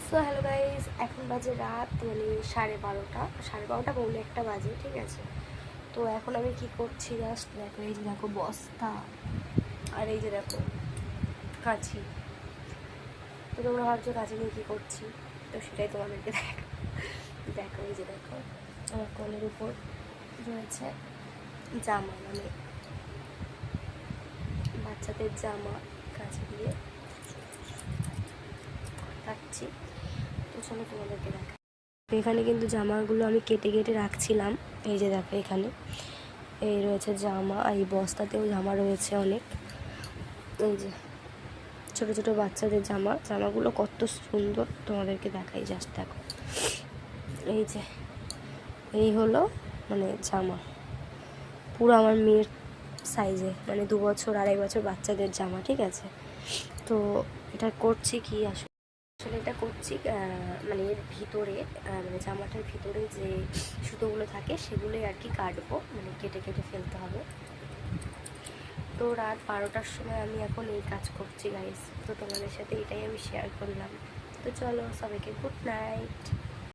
So hello guys, এখন বাজে রাত মানে 12:30 পৌনে একটা বাজে, ঠিক আছে। তো এখন আমি কি করছি জাস্ট দেখো, এই যে দেখো বস্তা, আর এই যে দেখো কাঁচি। তো তোমরা ভাবছো কাঁচি নিয়ে কী করছি, তো সেটাই তোমাদেরকে দেখো এই যে দেখো আমার কলের উপর রয়েছে জামা, মানে বাচ্চাদের জামা কাঁচি দিয়ে কাটছি। তো চলো তোমাদেরকে দেখা। এখানে কিন্তু জামাগুলো আমি কেটে কেটে রাখছিলাম। এই যে দেখো এখানে এই রয়েছে জামা, এই বস্তাতেও জামা রয়েছে অনেক। এই যে ছোটো ছোটো বাচ্চাদের জামাগুলো কত সুন্দর, তোমাদেরকে দেখাই, জাস্ট দেখো। এই যে এই হলো মানে জামা, পুরো আমার মেয়ের সাইজে, মানে 2 বছর 2.5 বছর বাচ্চাদের জামা, ঠিক আছে। তো এটা করছি কি আসলে এটা করছি মানে এর ভিতরে, মানে জামাটার ভিতরে যে সুতোগুলো থাকে সেগুলোই আর কি কাটবো, মানে কেটে কেটে ফেলতে হবে। তো রাত 12টার সময় আমি এখন এই কাজ করছি গাইস। তো তোমাদের সাথে এটাই আমি শেয়ার করলাম। তো চলো সবাইকে গুড নাইট।